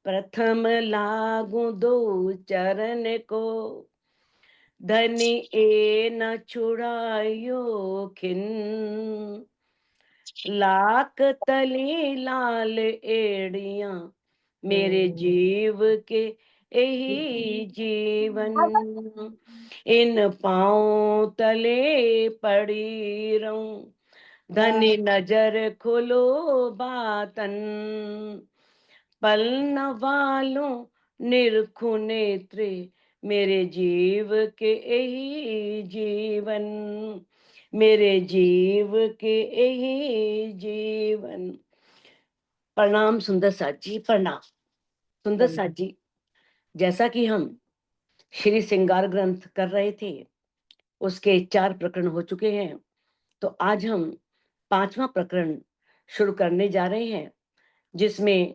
प्रथम लागू दो चरण को, धनी ए न छुड़ायो खिन। लाख तली लाल एड़िया, मेरे जीव के यही जीवन। इन पाँव तले पड़ी रहूं, धनी नजर खोलो बातन। पल न वालों निरखु नेत्रे, मेरे जीव के यही जीवन। मेरे जीव के यही जीवन। प्रणाम सुंदर साथ जी, प्रणाम। सुंदर साथ जी, जैसा कि हम श्री श्रृंगार ग्रंथ कर रहे थे, उसके 4 प्रकरण हो चुके हैं। तो आज हम 5वां प्रकरण शुरू करने जा रहे हैं, जिसमें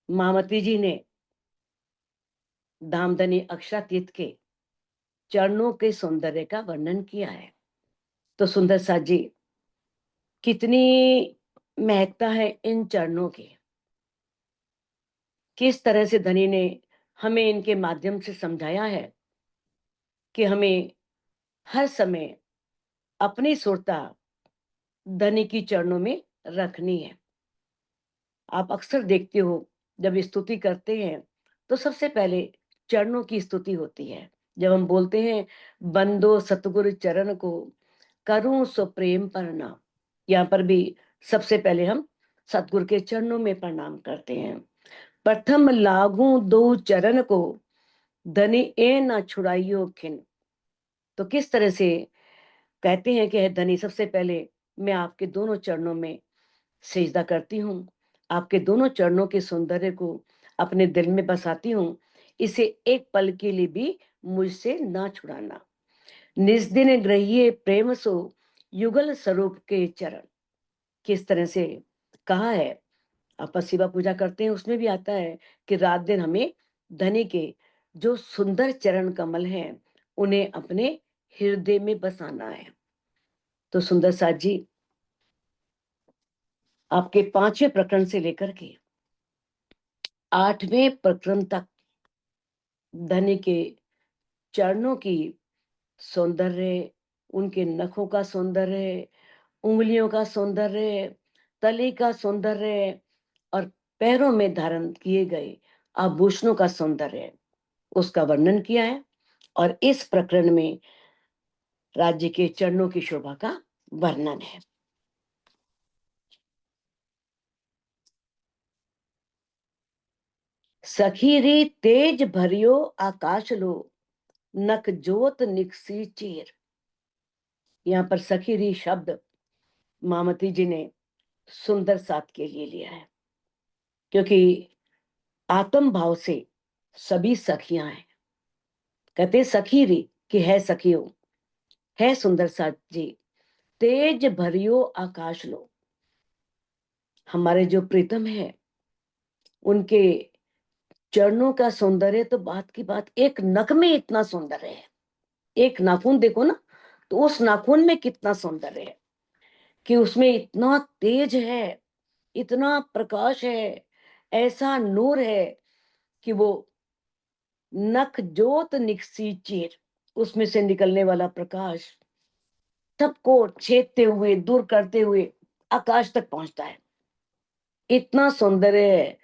मामती जी ने धामधनी अक्षरातीत के चरणों के सौंदर्य का वर्णन किया है। तो सुंदर साथ जी, कितनी महत्ता है इन चरणों की। किस तरह से धनी ने हमें इनके माध्यम से समझाया है कि हमें हर समय अपनी सुरता धनी की चरणों में रखनी है। आप अक्सर देखते हो, जब स्तुति करते हैं तो सबसे पहले चरणों की स्तुति होती है। जब हम बोलते हैं बंदो सतगुरु चरण को, करूं सो प्रेम प्रणाम, यहाँ पर भी सबसे पहले हम सतगुरु के चरणों में प्रणाम करते हैं। प्रथम लागू दो चरण को, धनी ए ना छुड़ाइयो खिन। तो किस तरह से कहते हैं कि हे धनी, सबसे पहले मैं आपके दोनों चरणों में सिजदा करती हूँ, आपके दोनों चरणों के सौंदर्य को अपने दिल में बसाती हूँ। इसे एक पल के लिए भी मुझसे ना छुड़ाना। निज दिन ग्रहिए प्रेम सो, युगल स्वरूप के चरण। किस तरह से कहा है, आप शिवा पूजा करते हैं, उसमें भी आता है कि रात दिन हमें धनी के जो सुंदर चरण कमल हैं, उन्हें अपने हृदय में बसाना है। तो सुंदर साथ जी, आपके 5वें प्रकरण से लेकर के 8वें प्रकरण तक धनी के चरणों की सौंदर्य, उनके नखों का सौंदर्य, उंगलियों का सौंदर्य, तली का सौंदर्य और पैरों में धारण किए गए आभूषणों का सौंदर्य, उसका वर्णन किया है। और इस प्रकरण में राज्य के चरणों की शोभा का वर्णन है। सखीरी तेज भरियो आकाश लो, नक जोत निकसी चीर। यहाँ पर सखीरी शब्द मामती जी ने सुंदर साथ के लिए लिया है, क्योंकि आत्म भाव से सभी सखियां हैं। कहते सखीरी कि है सखियों, है सुंदर साथ जी, तेज भरियो आकाश लो। हमारे जो प्रीतम है, उनके चरणों का सौंदर्य तो बात की बात, एक नख में इतना सौंदर्य है। एक नाखून देखो ना, तो उस नाखून में कितना सौंदर्य है, कि उसमें इतना तेज है, इतना प्रकाश है, ऐसा नूर है कि वो नख जोत निकसी चीर, उसमें से निकलने वाला प्रकाश सबको छेदते हुए, दूर करते हुए आकाश तक पहुंचता है। इतना सौंदर्य है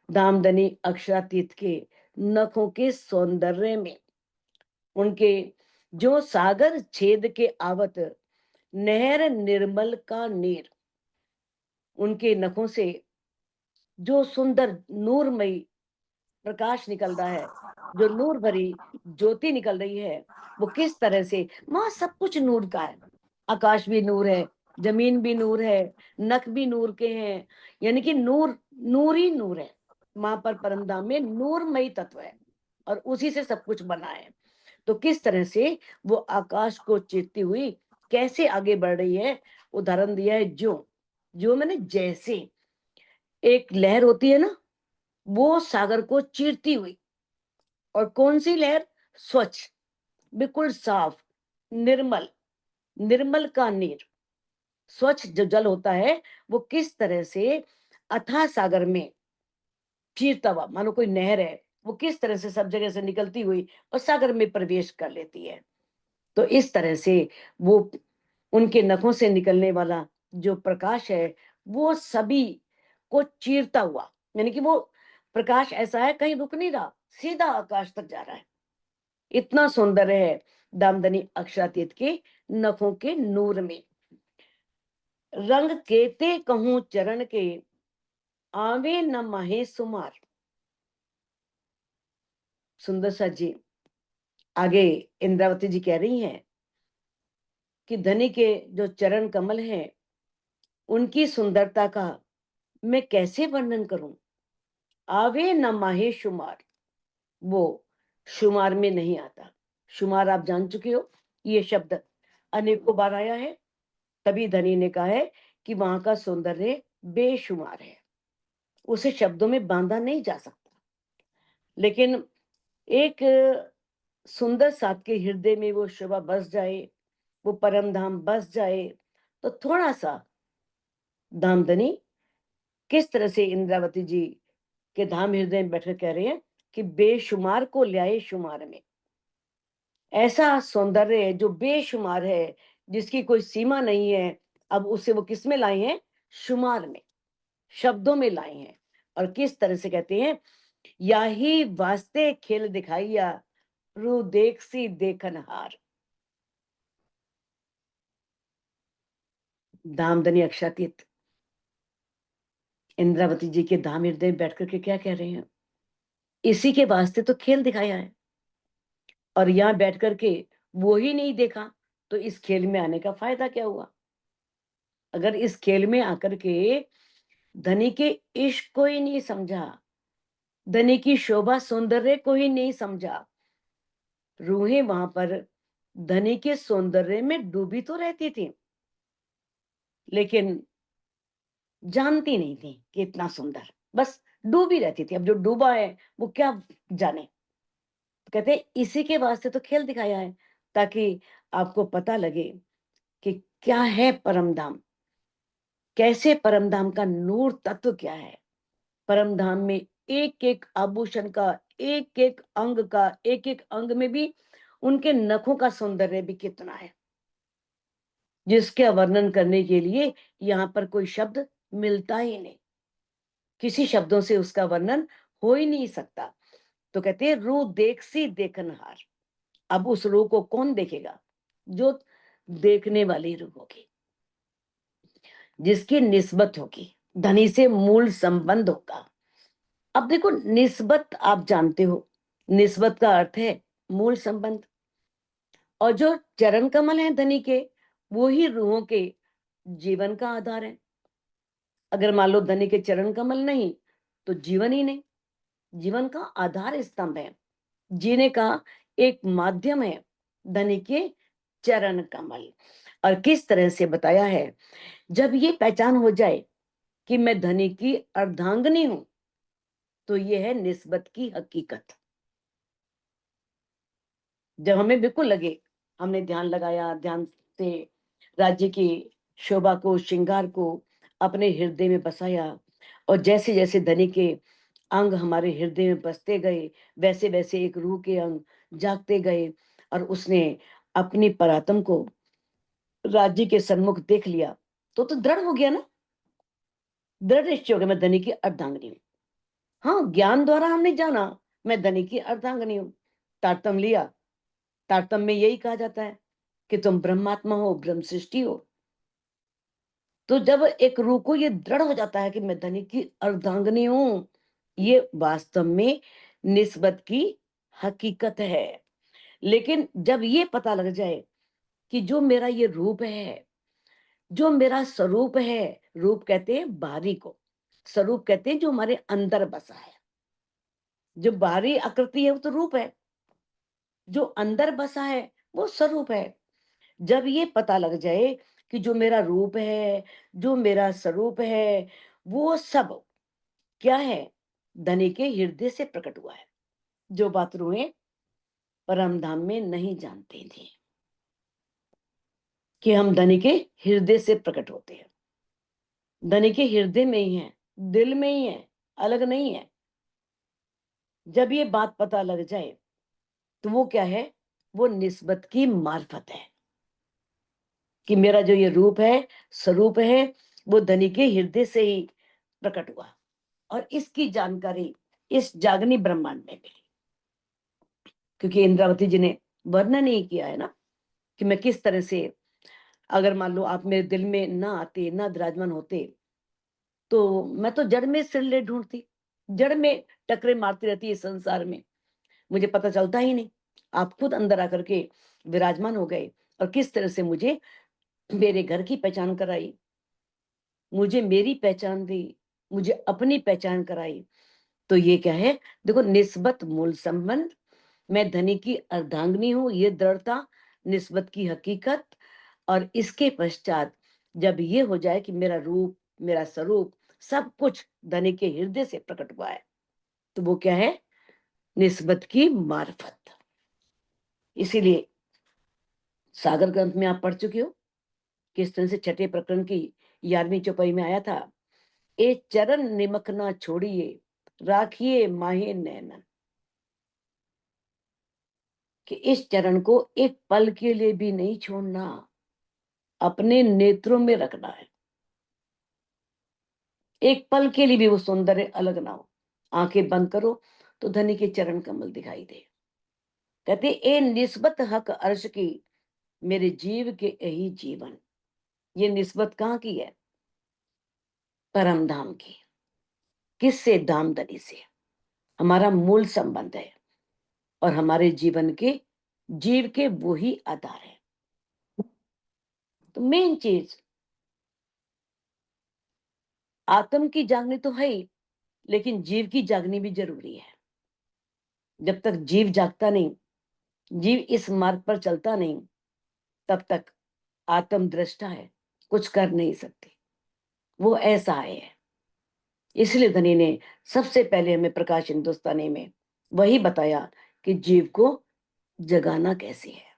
दामदनी अक्षरातीत के नखों के सौंदर्य में। उनके जो सागर छेद के आवत, नहर निर्मल का नीर। उनके नखों से जो सुंदर नूरमयी प्रकाश निकल रहा है, जो नूर भरी ज्योति निकल रही है, वो किस तरह से, वहां सब कुछ नूर का है। आकाश भी नूर है, जमीन भी नूर है, नख भी नूर के हैं, यानी कि नूर नूर ही नूर है। वहां पर परमधाम में नूरमयी तत्व है और उसी से सब कुछ बना है। तो किस तरह से वो आकाश को चीरती हुई कैसे आगे बढ़ रही है, उदाहरण दिया है। जो मैंने जैसे एक लहर होती है ना, वो सागर को चीरती हुई, और कौन सी लहर, स्वच्छ, बिल्कुल साफ, निर्मल, निर्मल का नीर, स्वच्छ जो जल होता है वो किस तरह से अथाह सागर में चीरता हुआ, मानो कोई नहर है, वो किस तरह से सब जगह से निकलती हुई और सागर में प्रवेश कर लेती है। तो इस तरह से वो उनके नखों से निकलने वाला जो प्रकाश है वो सभी को चीरता हुआ, यानी कि वो प्रकाश ऐसा है कहीं रुक नहीं रहा, सीधा आकाश तक जा रहा है। इतना सुंदर है दामदनी अक्षरातीत के नखों के नूर में। रंग केते कहूं चरण के, आवे न महे सुमार। सुंदर सा जी आगे इंद्रावती जी कह रही हैं कि धनी के जो चरण कमल हैं उनकी सुंदरता का मैं कैसे वर्णन करूं। आवे न माहे शुमार, वो शुमार में नहीं आता। शुमार आप जान चुके हो, ये शब्द अनेकों बार आया है। तभी धनी ने कहा है कि वहां का सौंदर्य बेशुमार है, उसे शब्दों में बांधा नहीं जा सकता। लेकिन एक सुंदर साथ के हृदय में वो शोभा बस जाए, वो परम धाम बस जाए, तो थोड़ा सा धामधनी किस तरह से इंद्रावती जी के धाम हृदय में बैठकर कह रहे हैं कि बेशुमार को ल्याए शुमार में। ऐसा सौंदर्य है जो बेशुमार है, जिसकी कोई सीमा नहीं है, अब उसे वो किस में लाए हैं, शुमार में, शब्दों में लाए हैं। और किस तरह से कहते हैं, या ही वास्ते खेल दिखाइया, रू देख सी देखनहार। धामधनी अक्षातीत इंद्रावती जी के धाम हृदय में बैठ करके क्या कह रहे हैं, इसी के वास्ते तो खेल दिखाया है, और यहां बैठ करके वो ही नहीं देखा तो इस खेल में आने का फायदा क्या हुआ। अगर इस खेल में आकर के धनी के इश्क को ही नहीं समझा, धनी की शोभा सौंदर्य को ही नहीं समझा, रूहें वहां पर धनी के सौंदर्य में डूबी तो रहती थी, लेकिन जानती नहीं थी कि इतना सुंदर, बस डूबी रहती थी। अब जो डूबा है वो क्या जाने। तो कहते हैं इसी के वास्ते तो खेल दिखाया है, ताकि आपको पता लगे कि क्या है परम धाम, कैसे परम धाम का नूर तत्व क्या है। परम धाम में एक एक आभूषण का, एक एक अंग का, एक एक अंग में भी उनके नखों का सौंदर्य भी कितना है, जिसका वर्णन करने के लिए यहाँ पर कोई शब्द मिलता ही नहीं, किसी शब्दों से उसका वर्णन हो ही नहीं सकता। तो कहते हैं रू देख सी देखनहार। अब उस रूह को कौन देखेगा, जो देखने वाली रूह होगी, जिसकी निस्बत होगी, धनी से मूल संबंध होगा। अब देखो निस्बत आप जानते हो, निस्बत का अर्थ है मूल संबंध, और जो चरण कमल है धनी के, वो ही रूहों के जीवन का आधार है। अगर मान लो धनी के चरण कमल नहीं तो जीवन ही नहीं, जीवन का आधार स्तंभ है, जीने का एक माध्यम है धनी के चरण कमल। और किस तरह से बताया है, जब ये पहचान हो जाए कि मैं धनी की अर्धांगिनी हूं, तो ये है निस्बत की हकीकत। जब हमें बिल्कुल लगे हमने ध्यान लगाया, ध्यान से राज्य की शोभा को, श्रृंगार को अपने हृदय में बसाया, और जैसे जैसे धनी के अंग हमारे हृदय में बसते गए, वैसे वैसे एक रूह के अंग जागते गए, और उसने अपनी परात्म को राज्य के सन्मुख देख लिया, तो दृढ़ हो गया ना, दृढ़ निश्चय हो गया मैं धनी की अर्धांगिनी हूँ। हाँ, ज्ञान द्वारा हमने जाना मैं धनी की अर्धांगिनी हूँ, तारतम लिया, तारतम में यही कहा जाता है कि तुम ब्रह्मात्मा हो, ब्रह्म सृष्टि हो। तो जब एक रूह को ये दृढ़ हो जाता है कि मैं धनी की अर्धांगिनी हूं, ये वास्तव में निस्बत की हकीकत है। लेकिन जब ये पता लग जाए कि जो मेरा ये रूप है, जो मेरा स्वरूप है, रूप कहते हैं बाहरी को, स्वरूप कहते हैं जो हमारे अंदर बसा है। जो बाहरी आकृति है वो तो रूप है, जो अंदर बसा है वो स्वरूप है। जब ये पता लग जाए कि जो मेरा रूप है, जो मेरा स्वरूप है, वो सब क्या है, धनी के हृदय से प्रकट हुआ है। जो बात रूहें परम धाम में नहीं जानते थे कि हम धनी के हृदय से प्रकट होते हैं। धनी के हृदय में ही है, दिल में ही है, अलग नहीं है। जब ये बात पता लग जाए तो वो क्या है, वो निस्बत की मार्फत है कि मेरा जो ये रूप है, स्वरूप है, वो धनी के हृदय से ही प्रकट हुआ। और इसकी जानकारी इस जागनी ब्रह्मांड में मिली, क्योंकि इंद्रावती जी ने वर्णन नहीं किया है ना कि मैं किस तरह से, अगर मान लो आप मेरे दिल में ना आते, ना विराजमान होते, तो मैं तो जड़ में सिर ले ढूंढती, जड़ में टकरे मारती रहती है संसार में, मुझे पता चलता ही नहीं। आप खुद अंदर आकर के विराजमान हो गए और किस तरह से मुझे मेरे घर की पहचान कराई, मुझे मेरी पहचान दी, मुझे अपनी पहचान कराई। तो ये क्या है, देखो, निस्बत मूल संबंध, मैं धनी की अर्धांगिनी हूं, ये दृढ़ता, निस्बत की हकीकत। और इसके पश्चात जब ये हो जाए कि मेरा रूप, मेरा स्वरूप, सब कुछ धनी के हृदय से प्रकट हुआ है, तो वो क्या है, निस्बत की मार्फत। इसीलिए सागर ग्रंथ में आप पढ़ चुके हो किस तरह से छठे प्रकरण की 11वीं चौपाई में आया था, ए चरण निमक ना छोड़िए, राखिए माहे नैनन, कि इस चरण को एक पल के लिए भी नहीं छोड़ना, अपने नेत्रों में रखना है। एक पल के लिए भी वो सौंदर्य अलग ना हो। आंखें बंद करो तो धनी के चरण कमल दिखाई दे। कहते ए निस्बत हक अर्श की, मेरे जीव के यही जीवन। ये निस्बत कहाँ की है, परम धाम की। किससे, धाम धनी से हमारा मूल संबंध है, और हमारे जीवन के, जीव के वो ही आधार है। तो मेन चीज आत्म की जागनी तो है ही, लेकिन जीव की जागनी भी जरूरी है। जब तक जीव जागता नहीं, जीव इस मार्ग पर चलता नहीं, तब तक आत्म दृष्टा है, कुछ कर नहीं सकती, वो ऐसा है। इसलिए धनी ने सबसे पहले हमें प्रकाश हिंदुस्तानी में वही बताया कि जीव को जगाना कैसे है।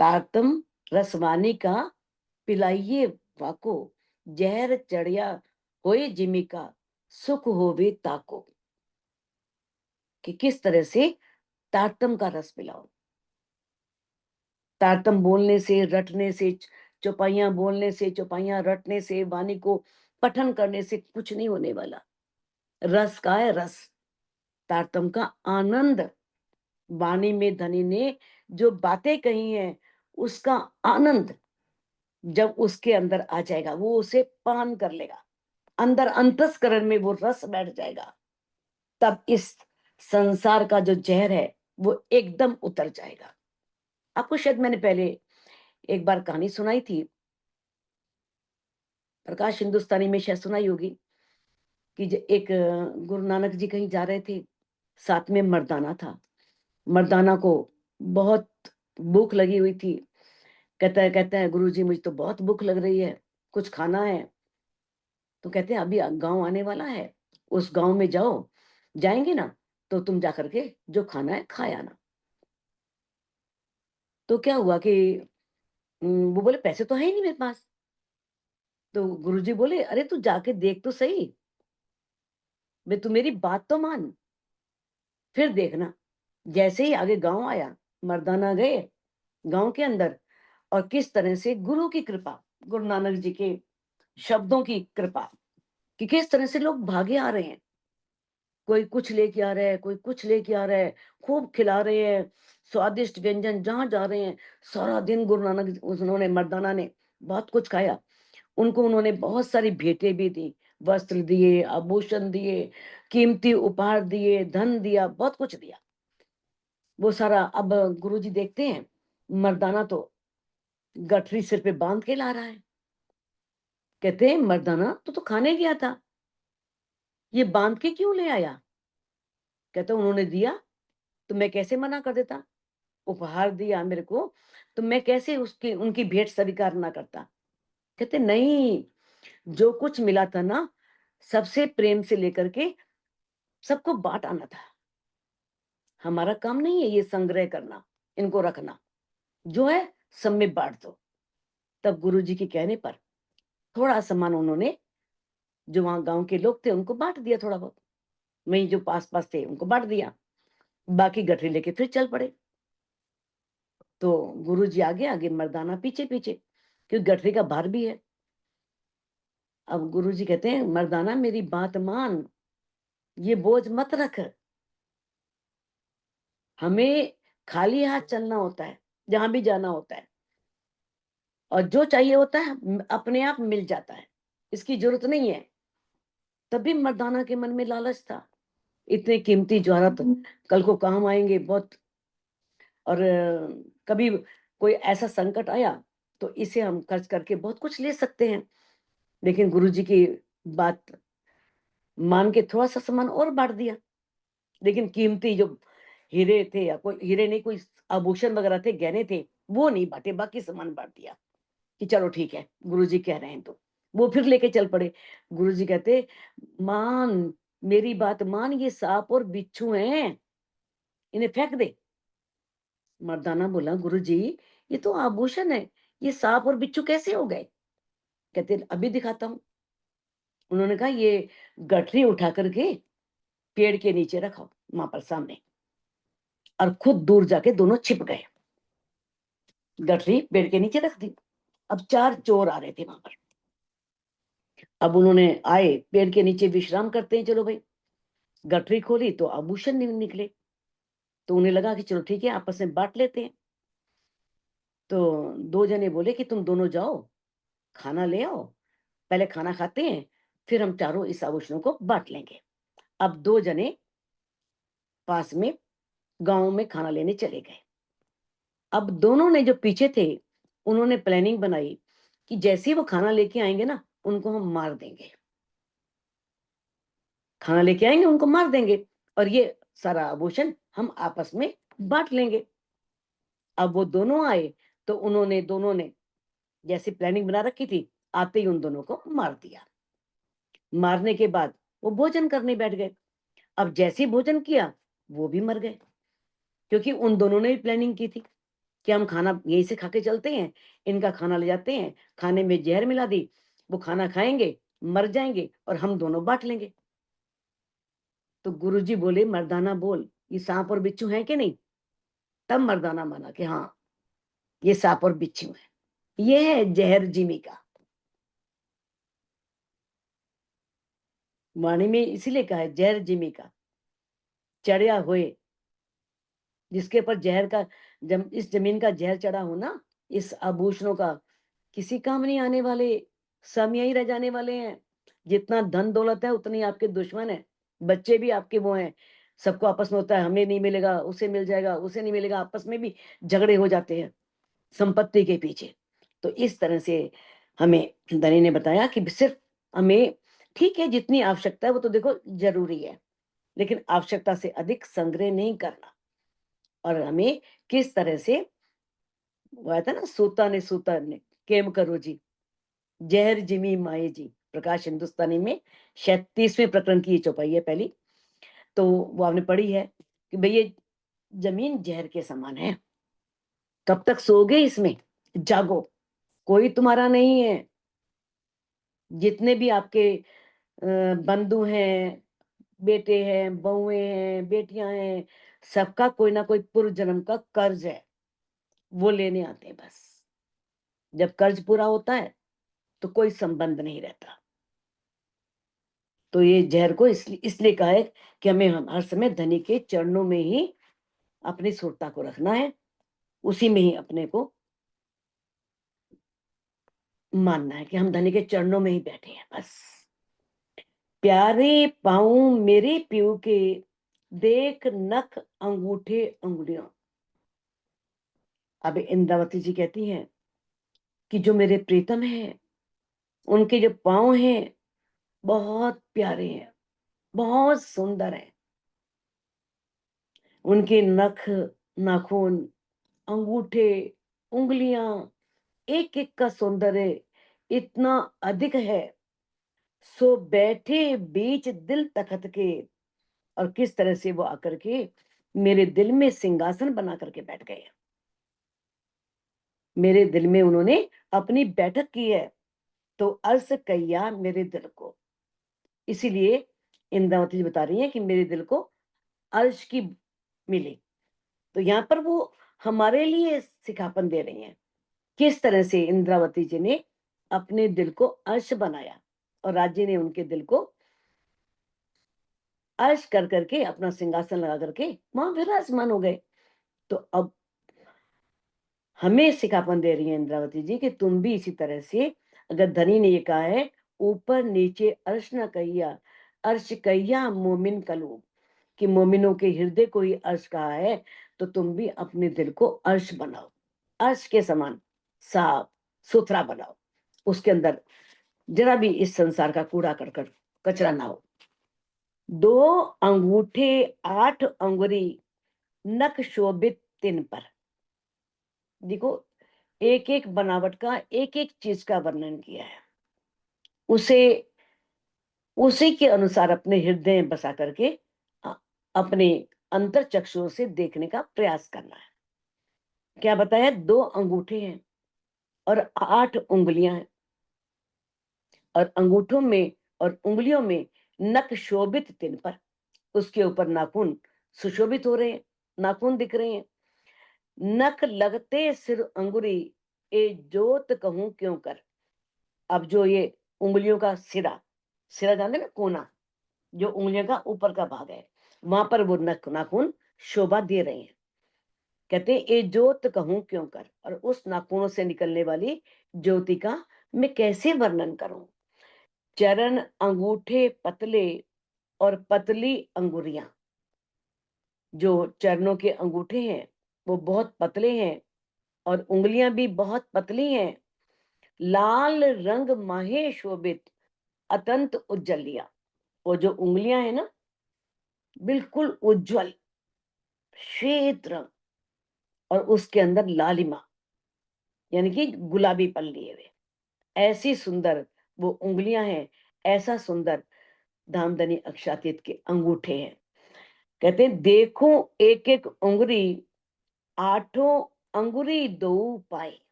तारतम रसवानी का पिलाइए वाको, जहर चढ़िया होए जिमी का, सुख होवे ताको, कि किस तरह से तारतम का रस पिलाओ। तारतम बोलने से, रटने से, चौपाइयां बोलने से, चौपाइयां रटने से, वाणी को पठन करने से कुछ नहीं होने वाला। रस का है रस, तारतम का आनंद। वाणी में धनी ने जो बातें कही हैं, उसका आनंद जब उसके अंदर आ जाएगा, वो उसे पान कर लेगा, अंदर अंतस्करण में वो रस बैठ जाएगा, तब इस संसार का जो जहर है वो एकदम उतर जाएगा। आपको शायद मैंने पहले एक बार कहानी सुनाई थी, प्रकाश हिंदुस्तानी में शायद सुनाई होगी, कि एक गुरु नानक जी कहीं जा रहे थे, साथ में मर्दाना था। मर्दाना को बहुत भूख लगी हुई थी। कहता है गुरु जी मुझे तो बहुत भूख लग रही है, कुछ खाना है। तो कहते हैं अभी गांव आने वाला है, उस गांव में जाओ, जाएंगे ना तो तुम जाकर के जो खाना है खाया ना। तो क्या हुआ कि वो बोले पैसे तो है ही नहीं मेरे पास। तो गुरुजी बोले अरे तू जाके देख तो सही, मैं तू मेरी बात तो मान, फिर देखना। जैसे ही आगे गांव आया, मर्दाना गए गांव के अंदर, और किस तरह से गुरु की कृपा, गुरु नानक जी के शब्दों की कृपा, कि किस तरह से लोग भागे आ रहे हैं, कोई कुछ लेके आ रहा है, कोई कुछ लेके आ रहा है, खूब खिला रहे हैं, स्वादिष्ट व्यंजन, जहां जा रहे हैं। सारा दिन गुरु नानक उन्होंने, मर्दाना ने बहुत कुछ खाया। उनको उन्होंने बहुत सारी भेंटें भी दी, वस्त्र दिए, आभूषण दिए, कीमती उपहार दिए, धन दिया, बहुत कुछ दिया। वो सारा अब गुरुजी देखते हैं, मर्दाना तो गठरी सिर पे बांध के ला रहा है। कहते हैं मर्दाना तू तो खाने गया था, ये बांध के क्यों ले आया? कहते उन्होंने दिया तो मैं कैसे मना कर देता, उपहार दिया मेरे को तो मैं कैसे उसकी उनकी भेंट स्वीकार ना करता। कहते नहीं, जो कुछ मिला था ना, सबसे प्रेम से लेकर के सबको बांट आना था। हमारा काम नहीं है ये संग्रह करना, इनको रखना, जो है सब में बांट दो। तब गुरुजी के कहने पर थोड़ा सामान उन्होंने, जो वहां गांव के लोग थे उनको बांट दिया, थोड़ा बहुत वहीं जो पास पास थे उनको बांट दिया, बाकी गठरी लेके फिर चल पड़े। तो गुरुजी आगे आगे, मर्दाना पीछे पीछे, क्योंकि गठरी का भार भी है। अब गुरुजी कहते हैं, मर्दाना मेरी बात मान, ये बोझ मत रख, हमें खाली हाथ चलना होता है जहां भी जाना होता है, और जो चाहिए होता है अपने आप मिल जाता है, इसकी जरूरत नहीं है। तभी मर्दाना के मन में लालच था, इतने कीमती जवाहरात कल को काम आएंगे बहुत, और कभी कोई ऐसा संकट आया तो इसे हम खर्च करके बहुत कुछ ले सकते हैं। लेकिन गुरुजी की बात मान के थोड़ा सा सामान और बांट दिया, लेकिन कीमती जो हीरे थे, या कोई हीरे नहीं, कोई आभूषण वगैरह थे, गहने थे, वो नहीं बांटे, बाकी सामान बांट दिया कि चलो ठीक है गुरुजी कह रहे हैं। तो वो फिर लेके चल पड़े। गुरुजी कहते, मान मेरी बात मान, ये सांप और बिच्छू हैं, इन्हें फेंक दे। मर्दाना बोला, गुरुजी ये तो आभूषण है, ये सांप और बिच्छू कैसे हो गए? कहते, अभी दिखाता हूं। उन्होंने कहा, ये गठरी उठा करके पेड़ के नीचे रखो वहां पर सामने, और खुद दूर जाके दोनों छिप गए। गठरी पेड़ के नीचे रख दी। अब 4 चोर आ रहे थे वहां पर। अब उन्होंने आए, पेड़ के नीचे विश्राम करते हैं, चलो भाई। गठरी खोली तो आभूषण निकले, तो उन्हें लगा कि चलो ठीक है आपस में बांट लेते हैं। तो 2 जने बोले कि तुम दोनों जाओ, खाना ले आओ, पहले खाना खाते हैं, फिर हम चारों इस आभूषणों को बांट लेंगे। अब 2 जने पास में गांव में खाना लेने चले गए। अब दोनों ने जो पीछे थे, उन्होंने प्लानिंग बनाई कि जैसे ही वो खाना लेके आएंगे ना, उनको हम मार देंगे। खाना लेके आएंगे, उनको मार देंगे, और ये सारा आभूषण हम आपस में बांट लेंगे। अब वो दोनों आए, तो उन्होंने दोनों ने जैसी प्लानिंग बना रखी थी, आते ही उन दोनों को मार दिया। मारने के बाद वो भोजन करने बैठ गए। अब जैसे ही भोजन किया, वो भी मर गए, क्योंकि उन दोनों ने भी प्लानिंग की थी कि हम खाना यहीं से खा के चलते हैं, इनका खाना ले जाते हैं, खाने में जहर मिला दी, वो खाना खाएंगे, मर जाएंगे, और हम दोनों बांट लेंगे। तो गुरुजी बोले, मर्दाना बोल, ये सांप और बिच्छू हैं कि नहीं? तब मर्दाना माना कि हाँ, ये सांप और बिच्छू है, ये है जहर जिमी का। वाणी में इसीलिए कहा है जहर जिमी का, चढ़िया हुए, जिसके ऊपर जहर का, जब इस जमीन का जहर चढ़ा हो ना, इस आभूषणों का किसी काम नहीं आने वाले, सब यही रह जाने वाले हैं। जितना धन दौलत है उतने ही आपके दुश्मन है, बच्चे भी आपके वो हैं। सबको आपस में होता है, हमें नहीं मिलेगा, उसे मिल जाएगा, उसे नहीं मिलेगा, आपस में भी झगड़े हो जाते हैं संपत्ति के पीछे। तो इस तरह से हमें धनी ने बताया कि सिर्फ हमें, ठीक है जितनी आवश्यकता है वो तो देखो जरूरी है, लेकिन आवश्यकता से अधिक संग्रह नहीं करना। और हमें किस तरह से, वो आया था ना, सूता ने केम करो जी, जहर जिमी माए जी, प्रकाश हिंदुस्तानी में 36वें प्रकरण की ये चौपाई है पहली। तो वो आपने पढ़ी है कि भाई ये जमीन जहर के समान है, कब तक सोओगे इसमें? जागो, कोई तुम्हारा नहीं है। जितने भी आपके बंधु हैं, बेटे हैं, बहुएं हैं, बेटियां हैं, सबका कोई ना कोई पूर्व जन्म का कर्ज है, वो लेने आते हैं बस। जब कर्ज पूरा होता है तो कोई संबंध नहीं रहता। तो ये जहर को इसलिए कहा है कि हमें हम हर समय धनी के चरणों में ही अपनी सुरता को रखना है, उसी में ही अपने को मानना है कि हम धनी के चरणों में ही बैठे हैं बस। प्यारे पाऊं मेरे पीऊ के, देख नख अंगूठे उंगलियों। अब इंद्रावती जी कहती हैं कि जो मेरे प्रीतम है, उनके जो पांव हैं बहुत प्यारे हैं, बहुत सुंदर हैं। उनके नख, नाखून, अंगूठे, उंगलियां, एक एक का सौंदर्य इतना अधिक है, सो बैठे बीच दिल तखत के। और किस तरह से वो आकर के मेरे दिल में सिंहासन बना करके बैठ गए। मेरे दिल में उन्होंने अपनी बैठक की है, तो अर्श कैया मेरे दिल को। इसीलिए इंद्रावती जी बता रही हैं कि मेरे दिल को अर्श की मिली। तो यहाँ पर वो हमारे लिए सिखापन दे रही हैं, किस तरह से इंद्रावती जी ने अपने दिल को अर्श बनाया और राज्य ने उनके दिल को अर्श कर करके अपना सिंहासन लगा करके वहां विराजमान हो गए। तो अब हमें सिखापन दे रही है इंद्रावती जी कि तुम भी इसी तरह से, अगर धनी ने ये कहा है ऊपर नीचे अर्श न कहिया, अर्श कहिया मोमिन कलूब, कि मोमिनों के हृदय को ही अर्श कहा है, तो तुम भी अपने दिल को अर्श बनाओ, अर्श के समान साफ सुथरा बनाओ, उसके अंदर जरा भी इस संसार का कूड़ा करकट कचरा ना हो। 2 अंगूठे 8 अंगुरी नख शोभित तिन पर। देखो, एक एक बनावट का एक एक चीज का वर्णन किया है, उसे उसी के अनुसार अपने हृदय में बसा करके अपने अंतर चक्षुओं से देखने का प्रयास करना है। क्या बताया? 2 अंगूठे हैं और 8 उंगलियां हैं, और अंगूठों में और उंगलियों में नख शोभित तिन पर, उसके ऊपर नाखून सुशोभित हो रहे हैं, नाखून दिख रहे हैं। नख लगते सिर अंगुरी ए जोत कहूं क्यों कर। अब जो ये उंगलियों का सिरा, सिरा जानते ना, कोना, जो उंगलियों का ऊपर का भाग है, वहां पर वो नख नाखून शोभा दे रहे हैं। कहते ए ज्योत कहूं क्यों कर, और उस नाखूनों से निकलने वाली ज्योति का मैं कैसे वर्णन करूं। चरण अंगूठे पतले और पतली अंगुरियां, जो चरणों के अंगूठे हैं वो बहुत पतले हैं और उंगलियां भी बहुत पतली हैं। लाल रंग माहे शोभित अतंत उज्जलिया, वो जो उंगलियां है ना, बिल्कुल उज्जवल श्वेत रंग, और उसके अंदर लालिमा यानी कि गुलाबी पल लिए हुए, ऐसी सुंदर वो उंगलियां हैं, ऐसा सुंदर धामधनी अक्षातीत के अंगूठे हैं। कहते हैं देखो एक एक उंगली 8 अंगुरी दो पाए।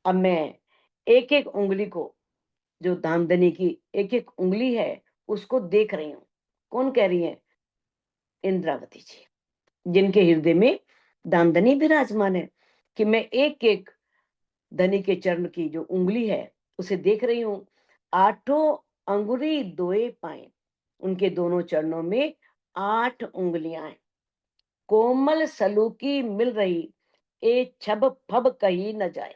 अब मैं एक एक उंगली को, जो धामधनी की एक एक उंगली है, उसको देख रही हूं। कौन कह रही है? इंद्रावती जी, जिनके हृदय में दामदनी विराजमान है, कि मैं एक एक धनी के चरण की जो उंगली है उसे देख रही हूं। 8 अंगुरी दोए पाए, उनके दोनों चरणों में 8 उंगलियां हैं। कोमल सलूकी मिल रही ए छब फब कही न जाए।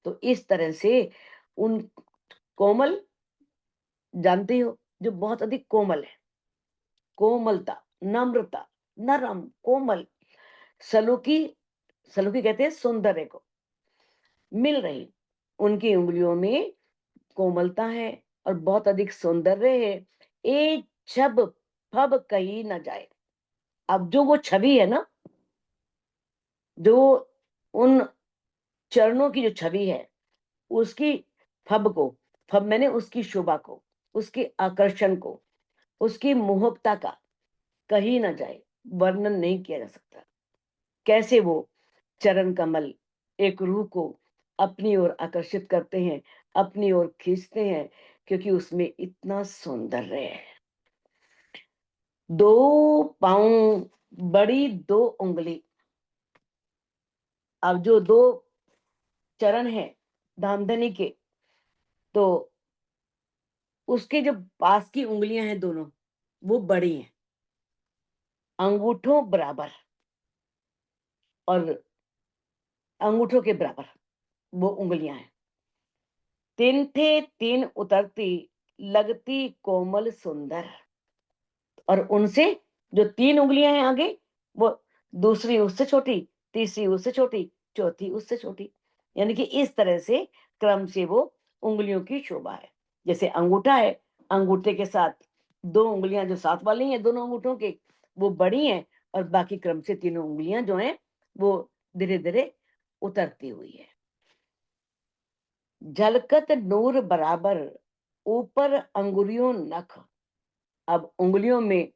तो इस तरह से उन कोमल, जानते हो, जो बहुत अधिक कोमल है, कोमलता, नम्रता, नरम, कोमल, सलूकी, सलूकी कहते हैं सौंदर्य को, मिल रही, उनकी उंगलियों में कोमलता है और बहुत अधिक सौंदर्य है। ए छब फब कही न जाए। अब जो वो छवि है ना, जो उन चरणों की जो छवि है, उसकी फब को, फब मैंने उसकी शोभा को, उसके आकर्षण को, उसकी मोहकता का कही ना जाए, वर्णन नहीं किया जा सकता। कैसे वो चरण कमल एक रूह को अपनी ओर आकर्षित करते हैं, अपनी ओर खींचते हैं, क्योंकि उसमें इतना सौंदर्य है। 2 पांव बड़ी 2 उंगली। अब जो 2 चरण है धामधनी के, तो उसके जो पास की उंगलियां हैं दोनों, वो बड़ी हैं, अंगूठों बराबर, और अंगूठों के बराबर वो उंगलियां हैं। 3 थे 3 उतरती लगती कोमल सुंदर, और उनसे जो 3 उंगलियां हैं आगे, वो दूसरी उससे छोटी, तीसरी उससे छोटी, चौथी उससे छोटी, यानी कि इस तरह से क्रम से वो उंगलियों की शोभा है। जैसे अंगूठा है, अंगूठे के साथ 2 उंगलियां जो साथ वाली हैं दोनों अंगूठों के, वो बड़ी हैं, और बाकी क्रम से तीनों उंगलियां जो हैं वो धीरे धीरे उतरती हुई है। झलकत नूर बराबर ऊपर अंगुलियों नख। अब उंगलियों में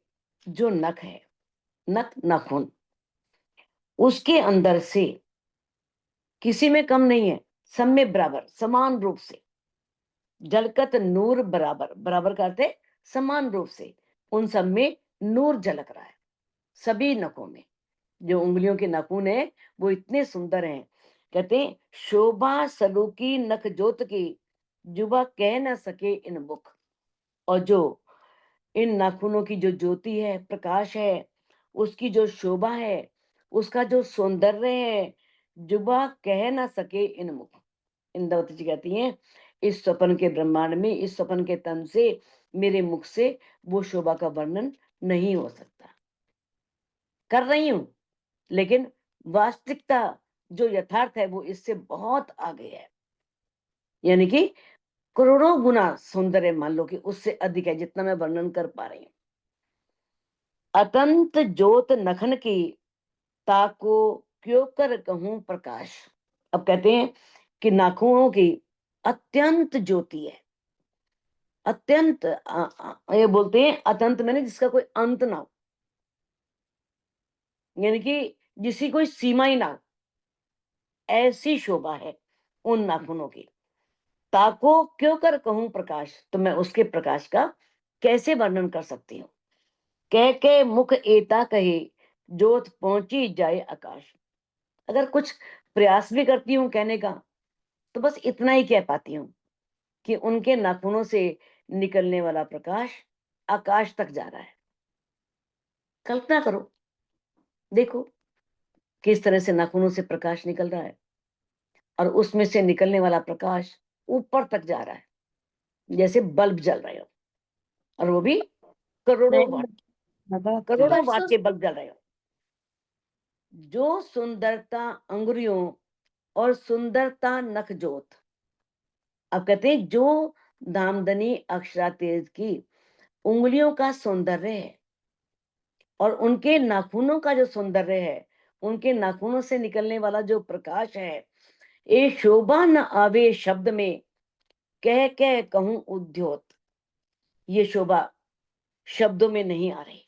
जो नख है, नख नाखून उसके अंदर से किसी में कम नहीं है, सब में बराबर समान रूप से झलकत नूर बराबर, बराबर का अर्थ है समान रूप से उन सब में नूर झलक रहा है। सभी नखों में जो उंगलियों के नाखून है वो इतने सुंदर हैं। कहते हैं शोभा सलूकी नख जोत की, जुबा कह न सके इन मुख। और जो इन नाखूनों की जो ज्योति है, प्रकाश है, उसकी जो शोभा है, उसका जो सौंदर्य है, जुबा कह ना सके इन मुख। इंद्रावती जी कहती हैं इस स्वप्न के ब्रह्मांड में, इस स्वप्न के तन से, मेरे मुख से वो शोभा का वर्णन नहीं हो सकता। कर रही हूं, लेकिन वास्तविकता जो यथार्थ है वो इससे बहुत आगे है। यानी कि करोड़ों गुना सौंदर्य मान लो कि उससे अधिक है जितना मैं वर्णन कर पा रही हूँ। अतंत ज्योत नखन की, ताको क्यों कर कहूं प्रकाश। अब कहते हैं कि नाखूनों की अत्यंत ज्योति है। अत्यंत ये बोलते हैं अतंत मैंने जिसका कोई अंत ना हो, यानी कि जिसकी कोई सीमा ही ना हो, ऐसी शोभा है उन नाखूनों की। ताको क्यों कर कहूं प्रकाश, तो मैं उसके प्रकाश का कैसे वर्णन कर सकती हूँ। कह के मुख एता कहे, जोत पहुंची जाए आकाश। अगर कुछ प्रयास भी करती हूँ कहने का, तो बस इतना ही कह पाती हूँ कि उनके नाखूनों से निकलने वाला प्रकाश आकाश तक जा रहा है। कल्पना करो, देखो किस तरह से नाखूनों से प्रकाश निकल रहा है, और उसमें से निकलने वाला प्रकाश ऊपर तक जा रहा है, जैसे बल्ब जल रहे हो, और वो भी करोड़ों वाट, करोड़ों वाट के बल्ब जल रहे हो। जो सुंदरता अंगुरियों और सुंदरता नखजोत। अब कहते हैं जो दामदनी अक्षरा तेज की उंगलियों का सौंदर्य है, और उनके नाखूनों का जो सौंदर्य है, उनके नाखूनों से निकलने वाला जो प्रकाश है, ये शोभा न आवे शब्द में, कह कह कहूं उद्योत। ये शोभा शब्दों में नहीं आ रही,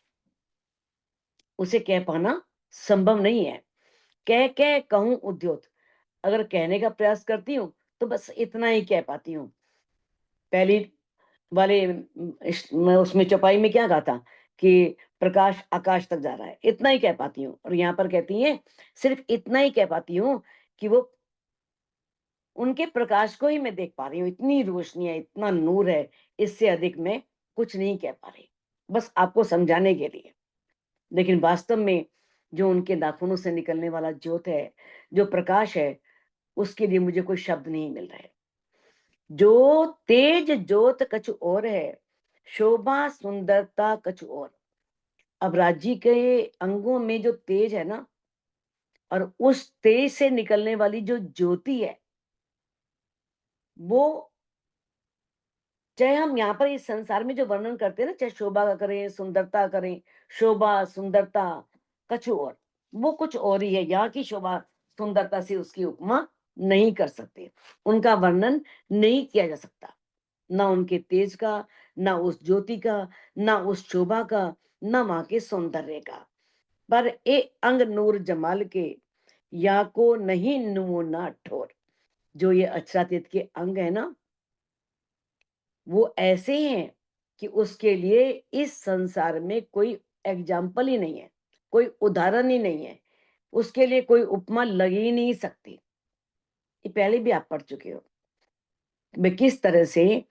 उसे कह पाना संभव नहीं है। कह कह कहूं उद्योत, अगर कहने का प्रयास करती हूँ तो बस इतना ही कह पाती हूँ। पहली वाले मैं उसमें चौपाई में क्या कहा था कि प्रकाश आकाश तक जा रहा है, इतना ही कह पाती हूँ। और यहाँ पर कहती हैं सिर्फ इतना ही कह पाती हूँ कि वो उनके प्रकाश को ही मैं देख पा रही हूँ, इतनी रोशनी है, इतना नूर है, इससे अधिक मैं कुछ नहीं कह पा रही, बस आपको समझाने के लिए। लेकिन वास्तव में जो उनके नाखूनों से निकलने वाला ज्योत है, जो प्रकाश है, उसके लिए मुझे कोई शब्द नहीं मिल रहे। जो तेज ज्योत कछु और है, शोभा सुंदरता कछु और। अब राज्य के अंगों में जो तेज है ना, और उस तेज से निकलने वाली जो ज्योति है, वो चाहे हम यहाँ पर इस संसार में जो वर्णन करते हैं ना, चाहे शोभा का करें, सुंदरता करें, शोभा सुंदरता कछु और, वो कुछ और ही है। यहाँ की शोभा सुंदरता से उसकी उपमा नहीं कर सकते, उनका वर्णन नहीं किया जा सकता। ना उनके तेज का, ना उस ज्योति का, ना उस शोभा का, ना वहां के सौंदर्य का। पर ए अंग नूर जमाल के, या को नहीं नमूना ठोर। जो ये अक्षरातीत के अंग है ना, वो ऐसे हैं कि उसके लिए इस संसार में कोई एग्जाम्पल ही नहीं है, कोई उदाहरण ही नहीं है, उसके लिए कोई उपमा लग ही नहीं सकती। ये पहले भी आप पढ़ चुके हो मैं किस तरह से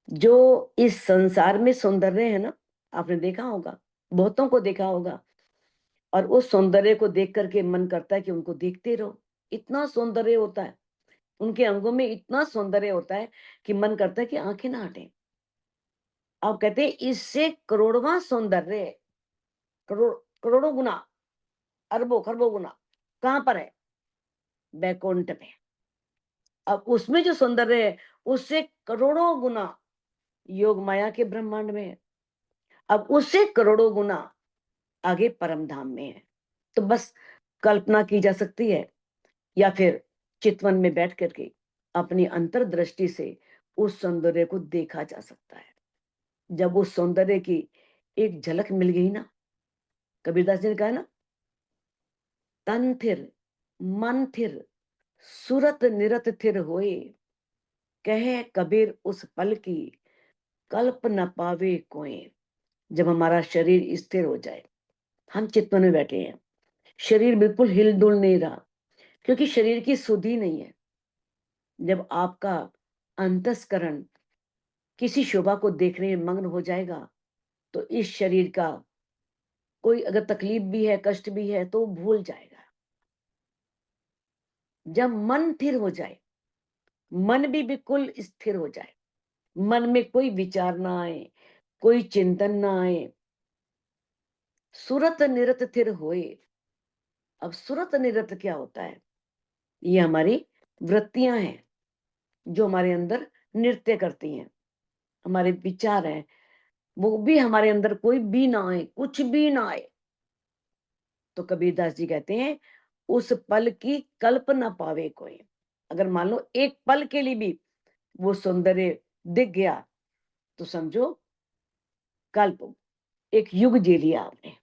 जो इस संसार में सौंदर्य है ना, आपने देखा होगा, बहुतों को देखा होगा, और उस सौंदर्य को देख करके मन करता है कि उनको देखते रहो। इतना सौंदर्य होता है उनके अंगों में, इतना सौंदर्य होता है कि मन करता है कि आंखें ना हटें। आप कहते हैं इससे करोड़वां सौंदर्य है, करोड़ करोड़ों गुना, अरबों खरबों गुना कहां पर है? बैकुंठ में। अब उसमें जो सौंदर्य है उससे करोड़ों गुना योग माया के ब्रह्मांड में है, अब उससे करोड़ों गुना आगे परम धाम में है। तो बस कल्पना की जा सकती है, या फिर चितवन में बैठ करके अपनी अंतर्दृष्टि से उस सौंदर्य को देखा जा सकता है। जब उस सौंदर्य की एक झलक मिल गई ना, कबीरदास जी ने कहा ना, तन थिर मन थिर सुरत निरत थिर होए, कहे कबीर उस पल की कल्प न पावे कोई। जब हमारा शरीर स्थिर हो जाए, हम चित्तवन में बैठे हैं, शरीर बिल्कुल हिल डुल नहीं रहा, क्योंकि शरीर की सुधि नहीं है। जब आपका अंतस्करण किसी शोभा को देखने में मग्न हो जाएगा, तो इस शरीर का कोई अगर तकलीफ भी है, कष्ट भी है, तो भूल जाएगा। जब मन स्थिर हो जाए, मन भी बिल्कुल स्थिर हो जाए, मन में कोई विचार ना आए, कोई चिंतन ना आए, सुरत निरत स्थिर होए। अब सुरत निरत क्या होता है? ये हमारी वृत्तियां हैं, जो हमारे अंदर नृत्य करती हैं, हमारे विचार हैं, वो भी हमारे अंदर कोई भी ना आए, कुछ भी ना आए। तो कबीरदास जी कहते हैं, उस पल की कल्पना पावे कोई। अगर मान लो एक पल के लिए भी वो सौंदर्य दिख गया, तो समझो कल्प, एक युग जी लिया आपने,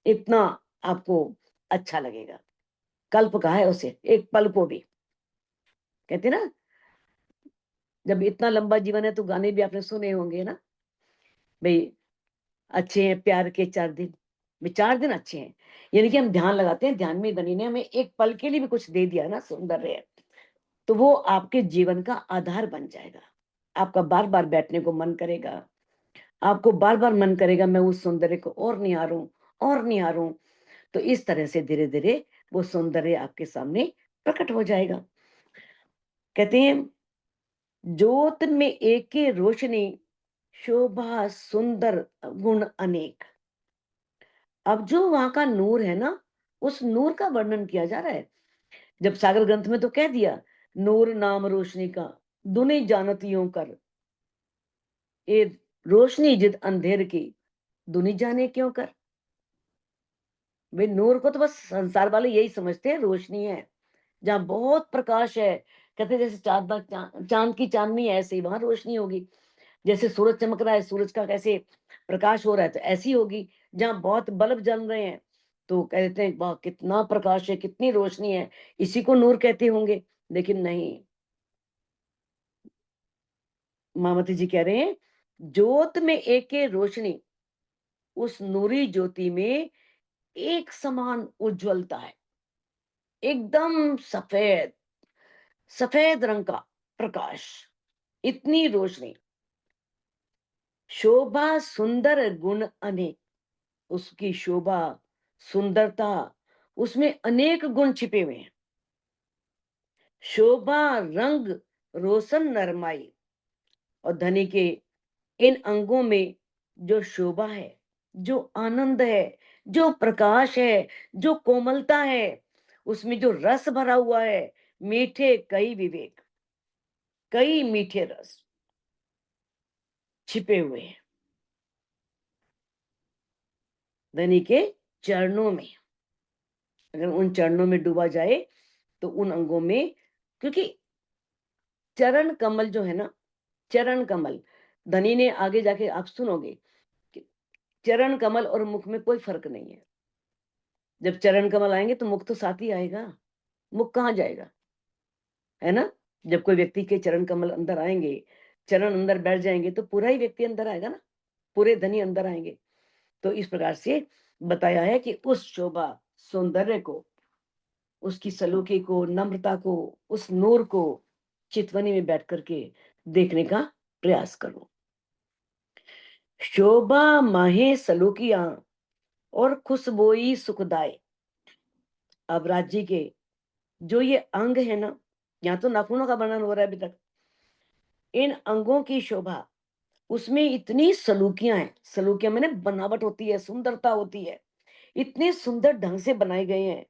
इतना आपको अच्छा लगेगा। कल्प कहा है उसे, एक पल को भी। कहते ना, जब इतना लंबा जीवन है, तो गाने भी आपने सुने होंगे ना, भाई अच्छे हैं प्यार के 4 दिन, वे 4 दिन अच्छे हैं। यानी कि हम ध्यान लगाते हैं, ध्यान में धनी ने हमें एक पल के लिए भी कुछ दे दिया ना, सौंदर्य है, तो वो आपके जीवन का आधार बन जाएगा। आपका बार बार बैठने को मन करेगा, आपको बार बार मन करेगा मैं उस सौंदर्य को और निहारूं, और निहारूं। तो इस तरह से धीरे धीरे वो सौंदर्य आपके सामने प्रकट हो जाएगा। कहते हैं, ज्योत में एके रोशनी, शोभा सुंदर गुण अनेक। अब जो वहां का नूर है ना, उस नूर का वर्णन किया जा रहा है। जब सागर ग्रंथ में तो कह दिया, नूर नाम रोशनी का दुनि जानत यूं कर, ये रोशनी जित अंधेर की दुनि जाने क्यों कर। वे नूर को तो बस संसार वाले यही समझते हैं रोशनी है, जहां बहुत प्रकाश है। कहते हैं जैसे चांद की चांदनी है, ऐसे ही वहां रोशनी होगी। जैसे सूरज चमक रहा है, सूरज का कैसे प्रकाश हो रहा है, तो ऐसी होगी। जहां बहुत बल्ब जल रहे हैं, तो कहते हैं वाह कितना प्रकाश है, कितनी रोशनी है, इसी को नूर कहते होंगे। लेकिन नहीं, मामती जी कह रहे हैं, ज्योत में एक रोशनी, उस नूरी ज्योति में एक समान उज्जवलता है, एकदम सफेद सफेद रंग का प्रकाश, इतनी रोशनी। शोभा सुंदर गुण अनेक, उसकी शोभा सुंदरता, उसमें अनेक गुण छिपे हुए हैं। शोभा रंग रोशन नरमाई, और धनी के इन अंगों में जो शोभा है, जो आनंद है, जो प्रकाश है, जो कोमलता है, उसमें जो रस भरा हुआ है, मीठे कई विवेक, कई मीठे रस छिपे हुए हैं धनी के चरणों में। अगर उन चरणों में डूबा जाए, तो उन अंगों में, क्योंकि चरण कमल जो है ना, चरण कमल, धनी ने आगे जाके आप सुनोगे कि चरण कमल और मुख में कोई फर्क नहीं है। जब चरण कमल आएंगे तो मुख तो साथ ही आएगा, मुख कहाँ जाएगा, है ना। जब कोई व्यक्ति के चरण कमल अंदर आएंगे, चरण अंदर बैठ जाएंगे, तो पूरा ही व्यक्ति अंदर आएगा ना, पूरे धनी अंदर आएंगे। तो इस प्रकार से बताया है कि उस शोभा सौंदर्य को, उसकी सलूकी को, नम्रता को, उस नूर को चितवनी में बैठ करके देखने का प्रयास करो। शोभा माहे सलूकियां और खुशबोई सुखदाय। अब राज्य के जो ये अंग है ना, यहाँ तो नाखूनों का वर्णन हो रहा है अभी तक, इन अंगों की शोभा, उसमें इतनी सलूकियां हैं। सलूकियां मैंने बनावट होती है, सुंदरता होती है, इतने सुंदर ढंग से बनाए गए हैं,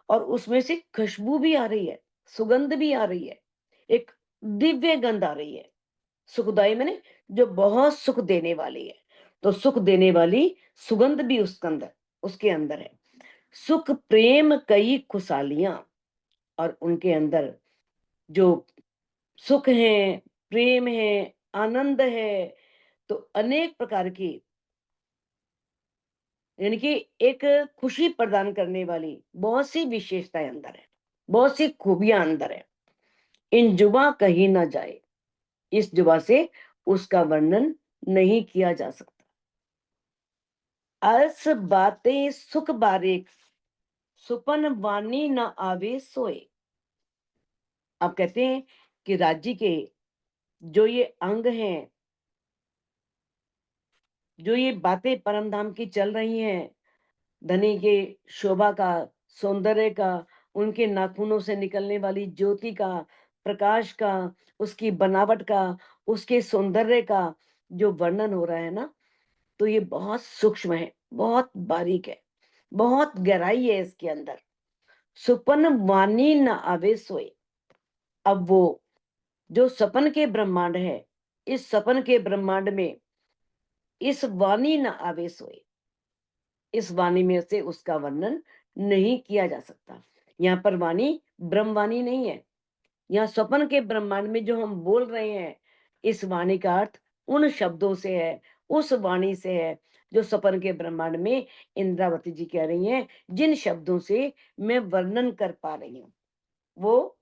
और उसमें से खुशबू भी आ रही है, सुगंध भी आ रही है, एक दिव्य गंध आ रही है। सुखदाई मैंने जो बहुत सुख देने वाली है, तो सुख देने वाली सुगंध भी उसके अंदर है। सुख प्रेम कई खुशहालियां, और उनके अंदर जो सुख है, प्रेम है, आनंद है, तो अनेक प्रकार की यानी कि एक खुशी प्रदान करने वाली बहुत सी विशेषताएं अंदर है, बहुत सी खूबियां अंदर है। इन जुबा कही ना जाए, इस जुबा से उसका वर्णन नहीं किया जा सकता। अस बातें सुख बारे, सुपन वाणी न आवे सोए। आप कहते हैं कि राज्य के जो ये अंग हैं, जो ये बातें परम धाम की चल रही हैं, धनी के शोभा का, सौंदर्य का, उनके नाखूनों से निकलने वाली ज्योति का, प्रकाश का, उसकी बनावट का, उसके सौंदर्य का जो वर्णन हो रहा है ना, तो ये बहुत सूक्ष्म है, बहुत बारीक है, बहुत गहराई है इसके अंदर। सुपन वाणी न आवे सोए। अब वो जो सपन के ब्रह्मांड है, इस सपन के ब्रह्मांड में इस वाणी न आवे सोए, इस वाणी में से उसका वर्णन नहीं किया जा सकता। यहाँ पर वाणी ब्रह्मवाणी नहीं है। यहाँ स्वप्न के ब्रह्मांड में जो हम बोल रहे हैं, इस वाणी का अर्थ उन शब्दों से है, उस वाणी से है जो स्वप्न के ब्रह्मांड में इंद्रावती जी कह रही हैं, जिन शब्दों से मैं वर्णन कर पा रही हूँ वो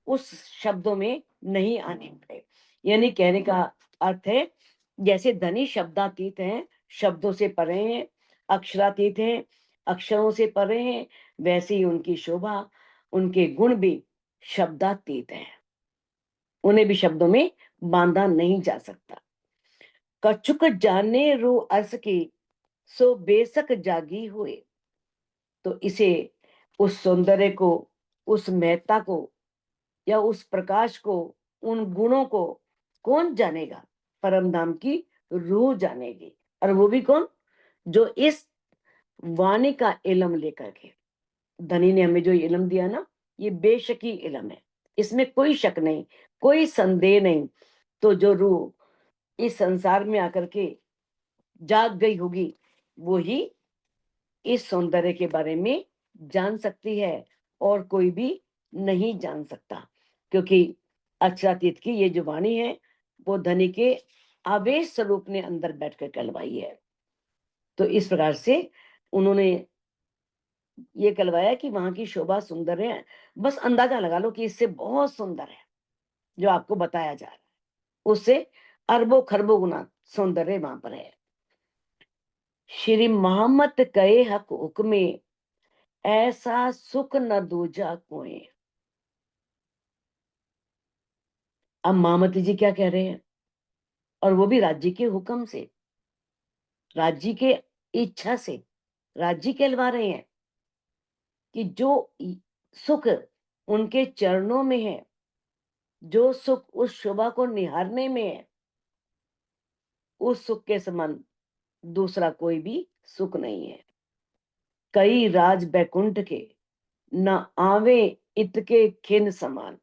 उस शब्दों में नहीं आने पाए। यानी कहने का अर्थ है, जैसे धनी शब्दातीत हैं, शब्दों से परे हैं, अक्षरातीत हैं, अक्षरों से परे हैं, वैसे ही उनकी शोभा, उनके गुण भी शब्दातीत हैं, उन्हें भी शब्दों में बांधा नहीं जा सकता। कछुक जाने रो अर्स की, सो बेसक जागी हुए। तो इसे, उस सौंदर्य को, उस महत्ता को, या उस प्रकाश को, उन गुणों को कौन जानेगा? परम धाम की रूह जानेगी। और वो भी कौन? जो इस वाणी का इलम लेकर के, धनी ने हमें जो इलम दिया ना, ये बेशकी इलम है, इसमें कोई शक नहीं, कोई संदेह नहीं। तो जो रूह इस संसार में आकर के जाग गई होगी, वो ही इस सौंदर्य के बारे में जान सकती है, और कोई भी नहीं जान सकता। क्योंकि अक्षरातीत की ये जो वाणी है, वो धनी के आवेश स्वरूप ने अंदर बैठकर कहलवाई है। तो इस प्रकार से उन्होंने ये कहलवाया कि वहां की शोभा सुंदर है। बस अंदाजा लगा लो कि इससे बहुत सुंदर है जो आपको बताया जा रहा है, उससे अरबों खरबों गुना सौंदर्य वहां पर है। श्री मोहम्मद कहे हक हुक्मे, ऐसा सुख न दूजा कोई। अब महामती जी क्या कह रहे हैं, और वो भी राज्य के हुक्म से, राज्य के इच्छा से राज्य कहलवा रहे हैं कि जो सुख उनके चरणों में है, जो सुख उस शोभा को निहारने में है, उस सुख के समान दूसरा कोई भी सुख नहीं है। कई राज बैकुंठ के, न आवे इतके खिन समान।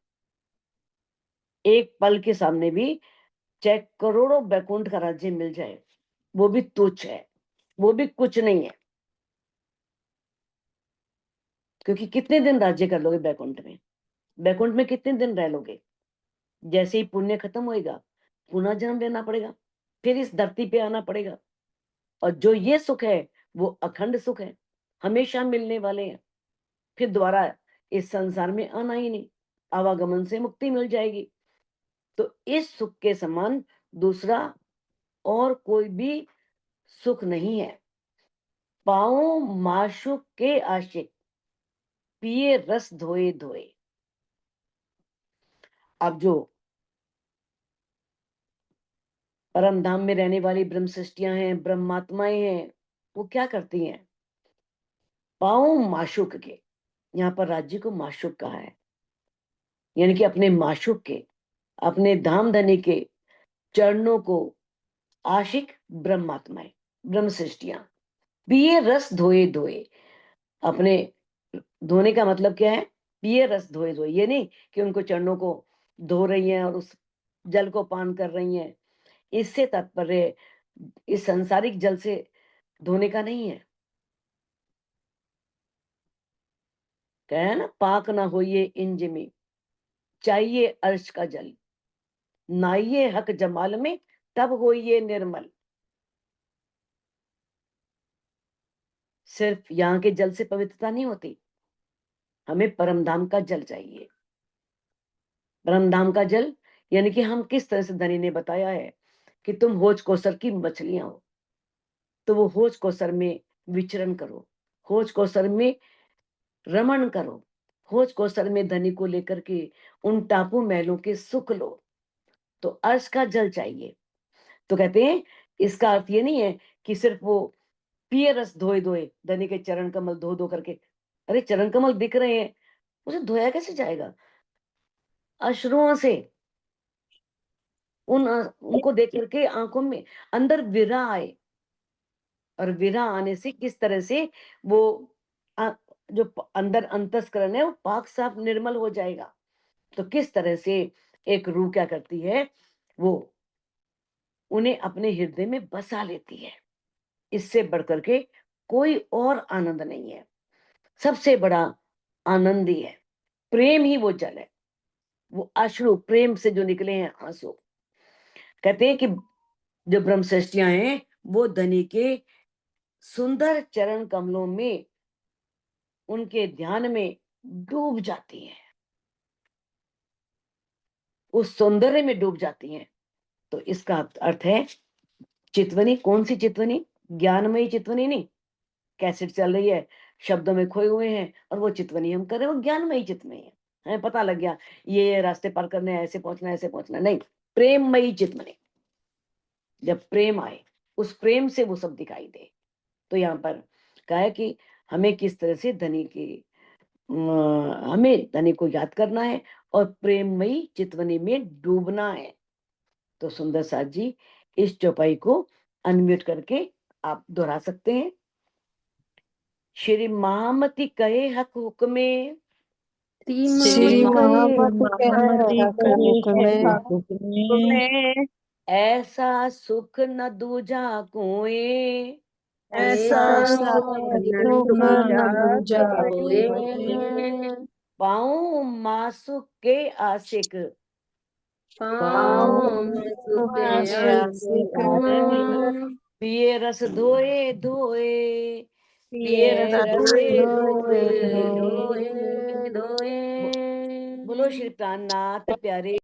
एक पल के सामने भी चाहे करोड़ों बैकुंठ का राज्य मिल जाए, वो भी तुच्छ है, वो भी कुछ नहीं है। क्योंकि कितने दिन राज्य कर लोगे बैकुंठ में? बैकुंठ में कितने दिन रह लोगे? जैसे ही पुण्य खत्म होएगा, पुनः जन्म लेना पड़ेगा, फिर इस धरती पे आना पड़ेगा। और जो ये सुख है, वो अखंड सुख है, हमेशा मिलने वाले हैं। फिर दोबारा इस संसार में आना ही नहीं, आवागमन से मुक्ति मिल जाएगी। तो इस सुख के समान दूसरा और कोई भी सुख नहीं है। पाओ माशुक के आशिक, पिए रस धोए धोए। अब जो परम धाम में रहने वाली ब्रह्म सृष्टियां हैं, ब्रह्मात्माएं हैं, वो क्या करती हैं? पाओ माशुक के, यहाँ पर राज्य को माशुक कहा है, यानी कि अपने माशुक के, अपने धाम धनी के चरणों को आशिक ब्रह्मात्माएं, ब्रह्म सृष्टियां पिए रस धोए धोए। अपने धोने का मतलब क्या है? पिए रस धोए धोए, ये नहीं कि उनको चरणों को धो रही हैं और उस जल को पान कर रही हैं। इससे तात्पर्य इस संसारिक जल से धोने का नहीं है। कहे ना, पाक ना होइए इंज में, चाहिए अर्श का जल, नाइये हक जमाल में, तब होइए निर्मल। सिर्फ यहाँ के जल से पवित्रता नहीं होती, हमें परमधाम का जल चाहिए। परमधाम का जल यानी कि हम किस तरह से, धनी ने बताया है कि तुम होज कोसर की मछलियां हो, तो वो होज कोसर में विचरण करो, होज कोसर में रमण करो, होज कोसर में धनी को लेकर के उन टापू महलों के सुख लो। तो अर्श का जल चाहिए। तो कहते हैं इसका अर्थ ये नहीं है कि सिर्फ वो पिए रस धोए धोए, धनी के चरण कमल धो धो करके, अरे चरण कमल दिख रहे हैं, उसे धोया कैसे जाएगा? अश्रुओं से उनको देख करके आंखों में अंदर विरह आए, और विरह आने से किस तरह से वो जो अंदर अंतस्करण है वो पाक साफ निर्मल हो जाएगा। तो किस तरह से एक रूह क्या करती है, वो उन्हें अपने हृदय में बसा लेती है। इससे बढ़कर के कोई और आनंद नहीं है। सबसे बड़ा आनंद ही है, प्रेम ही वो जल है, वो अश्रु प्रेम से जो निकले हैं आंसू। कहते हैं कि जो ब्रह्म सृष्टियां हैं वो धनी के सुंदर चरण कमलों में, उनके ध्यान में डूब जाती हैं, उस सौंदर्य में डूब जाती हैं। तो इसका अर्थ है चितवनी। कौन सी चितवनी? ज्ञानमयी चितवनी नहीं, कैसेट चल रही है, शब्दों में खोए हुए हैं और वो चितवनी हम कर रहे हैं, वो ज्ञानमयी चितवनी है। हमें पता लग गया ये रास्ते पार करने हैं, ऐसे पहुंचना ऐसे पहुंचना, नहीं, प्रेममयी चितवनी। जब प्रेम आए, उस प्रेम से वो सब दिखाई दे। तो यहाँ पर कहा है कि हमें किस तरह से धनी की हमें धनी को याद करना है और प्रेममयी चितवनी में डूबना है। तो सुंदर साथ जी इस चौपाई को अनम्यूट करके आप दोहरा सकते हैं। श्री महामती कहे हक हुक्मे, श्री महामती कहे हुक्मे, ऐसा सुख न दूजा कोई, ऐसा सुख न दूजा कोई। पाऊं मासुक के आशिक, पिए रस धोए धोए, पिए रस धोए धोए। बोलो श्री प्राणनाथ प्यारे